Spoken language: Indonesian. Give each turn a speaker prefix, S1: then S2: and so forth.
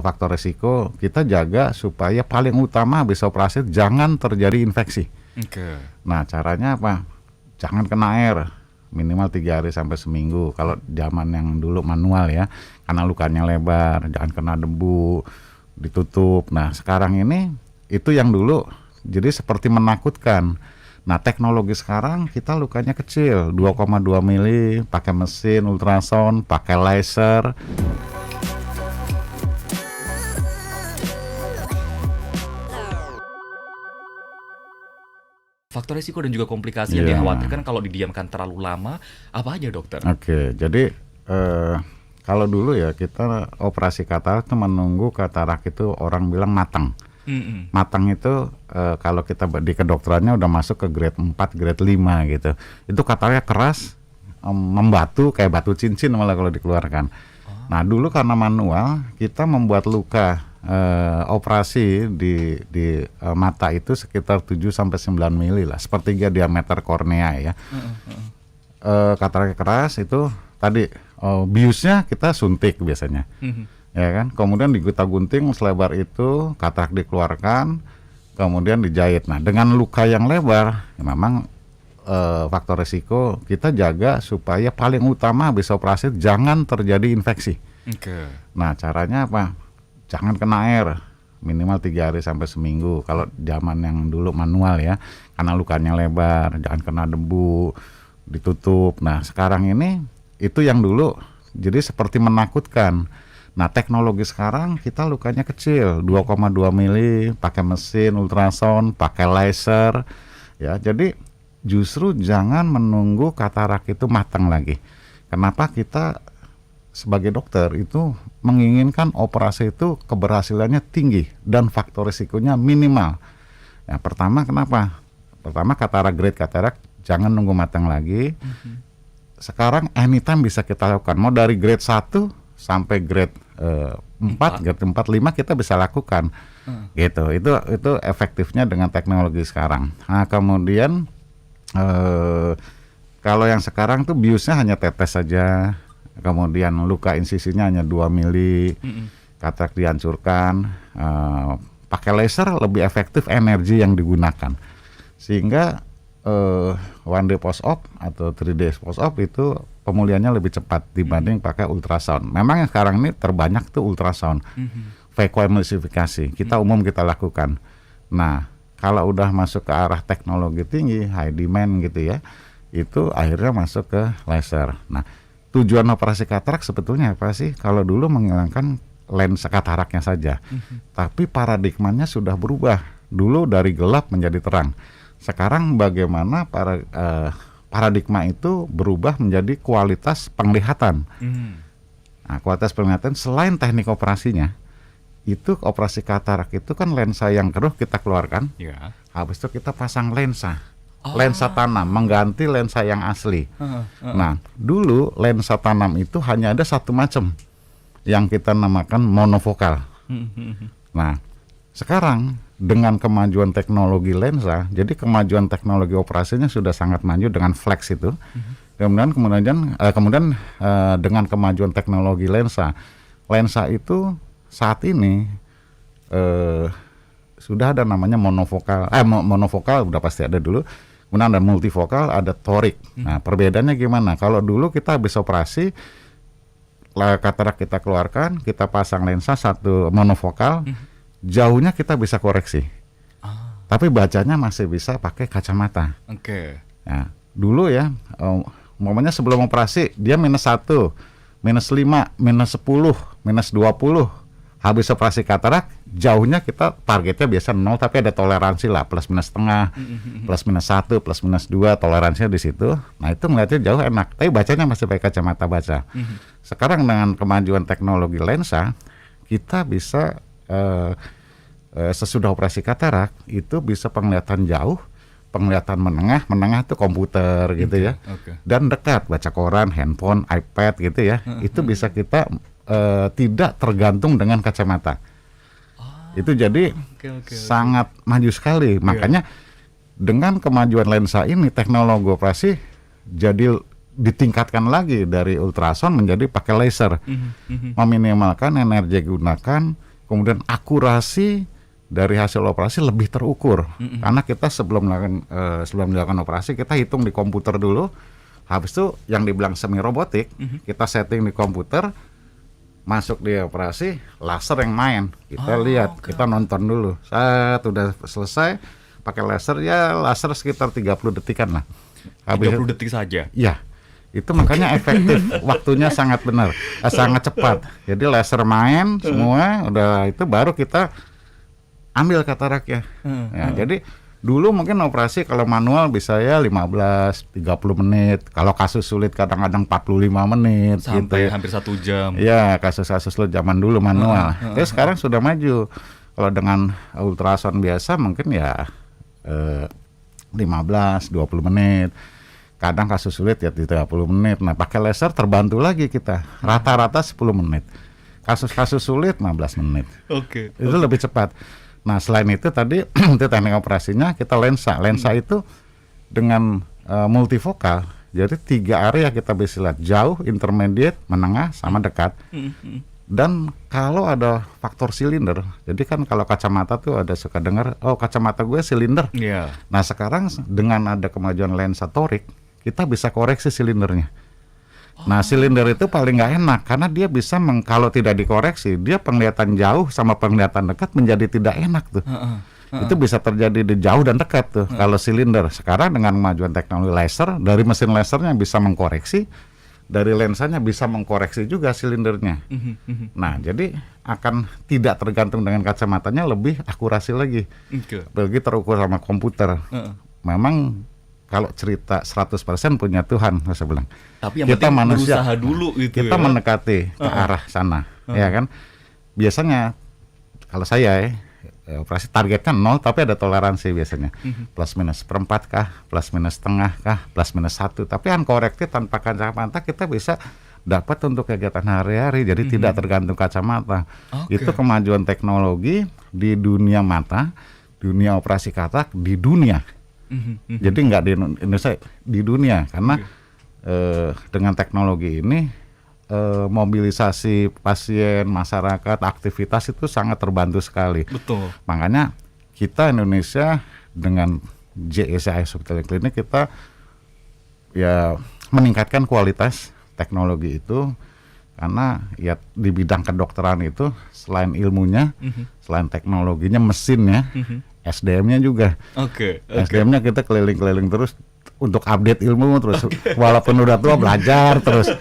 S1: faktor risiko kita jaga supaya paling utama habis operasi jangan terjadi infeksi.
S2: Oke.
S1: Nah, caranya apa? Jangan kena air minimal 3 hari sampai seminggu. Kalau zaman yang dulu manual ya, karena lukanya lebar, jangan kena debu, ditutup. Nah, sekarang ini itu yang dulu jadi seperti menakutkan. Nah, teknologi sekarang kita lukanya kecil, 2,2 mili, pakai mesin ultrasound, pakai laser.
S2: Faktor risiko dan juga komplikasi yang dikhawatirkan kalau didiamkan terlalu lama, apa aja dokter?
S1: Oke, jadi kalau dulu ya kita operasi katarak itu menunggu katarak itu orang bilang matang. Matang itu kalau kita di kedokterannya udah masuk ke grade 4, grade 5 gitu. Itu kataraknya keras, membatu kayak batu cincin malah kalau dikeluarkan. Nah, dulu karena manual kita membuat luka operasi di mata itu sekitar 7 sampai 9 mili lah, sepertiga diameter kornea ya. Katarak keras itu tadi biusnya kita suntik biasanya. Ya kan? Kemudian digunting selebar itu, katarak dikeluarkan, kemudian dijahit. Nah, dengan luka yang lebar, ya memang faktor risiko kita jaga supaya paling utama habis operasi jangan terjadi infeksi. Nah, caranya apa? Jangan kena air minimal 3 hari sampai seminggu. Kalau zaman yang dulu manual ya, karena lukanya lebar, jangan kena debu, ditutup. Nah, sekarang ini itu yang dulu jadi seperti menakutkan. Nah, teknologi sekarang kita lukanya kecil, 2,2 mili, pakai mesin ultrasound, pakai laser. Ya, jadi justru jangan menunggu katarak itu matang lagi. Kenapa kita sebagai dokter itu menginginkan operasi itu keberhasilannya tinggi dan faktor risikonya minimal. Ya, pertama kenapa? Pertama grade katarak jangan nunggu matang lagi. Sekarang anytime bisa kita lakukan. Mau dari grade 1 sampai grade 4, grade 4, 5 kita bisa lakukan. Gitu. Itu efektifnya dengan teknologi sekarang. Nah, kemudian kalau yang sekarang tuh biusnya hanya tetes saja. Kemudian luka insisinya hanya 2 mili, katarak dihancurkan, pakai laser lebih efektif energi yang digunakan, sehingga 1 day post op atau 3 days post op itu pemulihannya lebih cepat dibanding pakai ultrasound. Memang yang sekarang ini terbanyak tuh ultrasound, vakoemulsifikasi, kita lakukan. Nah, kalau udah masuk ke arah teknologi tinggi, high demand gitu ya, itu akhirnya masuk ke laser. Nah, tujuan operasi katarak sebetulnya apa sih? Kalau dulu menghilangkan lensa kataraknya saja, tapi paradigmanya sudah berubah. Dulu dari gelap menjadi terang. Sekarang bagaimana paradigma itu berubah menjadi kualitas penglihatan. Nah, kualitas penglihatan selain teknik operasinya, itu operasi katarak itu kan lensa yang keruh kita keluarkan, habis itu kita pasang lensa tanam, mengganti lensa yang asli. Nah, dulu lensa tanam itu hanya ada satu macam yang kita namakan monofokal. Nah, sekarang dengan kemajuan teknologi lensa, jadi kemajuan teknologi operasinya sudah sangat maju dengan flex itu. Kemudian dengan kemajuan teknologi lensa itu saat ini sudah ada namanya monofokal. Monofokal udah pasti ada dulu. Kemudian ada multifokal, ada toric. Nah, perbedaannya gimana? Kalau dulu kita habis operasi, katarak kita keluarkan, kita pasang lensa satu monofokal, jauhnya kita bisa koreksi. Tapi bacanya masih bisa pakai kacamata. Nah, dulu ya, momennya sebelum operasi, dia -1, -5, -10, -20. Habis operasi katarak, jauhnya kita targetnya biasa 0, tapi ada toleransi lah, plus minus setengah, plus minus 1, plus minus 2, toleransinya di situ. Nah, itu melihatnya jauh enak, tapi bacanya masih pakai kacamata baca. Sekarang dengan kemajuan teknologi lensa, kita bisa sesudah operasi katarak itu bisa penglihatan jauh, penglihatan menengah itu komputer gitu ya, dan dekat, baca koran, handphone, iPad gitu ya, itu bisa kita tidak tergantung dengan kacamata. Itu jadi sangat maju sekali. Makanya dengan kemajuan lensa ini teknologi operasi jadi ditingkatkan lagi dari ultrasound menjadi pakai laser, meminimalkan energi gunakan, kemudian akurasi dari hasil operasi lebih terukur. Karena kita sebelum melakukan operasi kita hitung di komputer dulu, habis itu yang dibilang semi robotik kita setting di komputer, masuk di operasi, laser yang main, kita lihat, kita nonton dulu, saat udah selesai pakai laser, ya laser sekitar 30 detikan lah.
S2: 30 detik saja.
S1: Ya, itu makanya efektif, waktunya sangat benar, sangat cepat. Jadi laser main semua, udah itu baru kita ambil kataraknya. Jadi dulu mungkin operasi kalau manual bisa ya 15-30 menit, kalau kasus sulit kadang-kadang 45 menit.
S2: Sampai
S1: gitu.
S2: hampir 1 jam.
S1: Ya, kasus-kasus lo zaman dulu manual. Tapi sekarang sudah maju. Kalau dengan ultrasound biasa mungkin ya 15-20 menit. Kadang kasus sulit ya 30 menit. Nah, pakai laser terbantu lagi kita. Rata-rata 10 menit. Kasus-kasus sulit 15 menit. Itu lebih cepat. Nah, selain itu tadi itu teknik operasinya kita lensa. Lensa itu dengan multifokal. Jadi 3 area kita bisa lihat, jauh, intermediate, menengah, sama dekat. Dan kalau ada faktor silinder, jadi kan kalau kacamata tuh ada suka dengar, oh kacamata gue silinder. Nah sekarang dengan ada kemajuan lensa torik, kita bisa koreksi silindernya. Nah silinder itu paling nggak enak karena dia bisa kalau tidak dikoreksi, dia penglihatan jauh sama penglihatan dekat menjadi tidak enak tuh. Itu bisa terjadi di jauh dan dekat tuh kalau silinder. Sekarang dengan kemajuan teknologi laser, dari mesin lasernya bisa mengkoreksi, dari lensanya bisa mengkoreksi juga silindernya. Nah, jadi akan tidak tergantung dengan kacamatanya, lebih akurasi lagi. Lagi terukur sama komputer. Memang kalau cerita 100% punya Tuhan, saya bilang.
S2: Tapi yang
S1: kita
S2: penting
S1: manusia
S2: berusaha dulu gitu.
S1: Kita mendekati ke arah sana, ya kan? Biasanya kalau saya operasi targetnya 0 tapi ada toleransi biasanya. Plus minus seperempat kah, plus minus setengah kah, plus minus 1. Tapi uncorrected tanpa kacamata kita bisa dapat untuk kegiatan hari-hari. Jadi tidak tergantung kacamata. Itu kemajuan teknologi di dunia mata, dunia operasi katarak, di dunia. Jadi nggak di Indonesia, di dunia. Karena dengan teknologi ini mobilisasi pasien, masyarakat, aktivitas itu sangat terbantu sekali.
S2: Betul.
S1: Makanya kita Indonesia dengan JSI Hospital Clinic kita ya meningkatkan kualitas teknologi itu, karena ya di bidang kedokteran itu selain ilmunya, selain teknologinya, mesinnya, SDM-nya juga. SDM-nya kita keliling-keliling terus untuk update ilmu terus, walaupun udah tua belajar terus.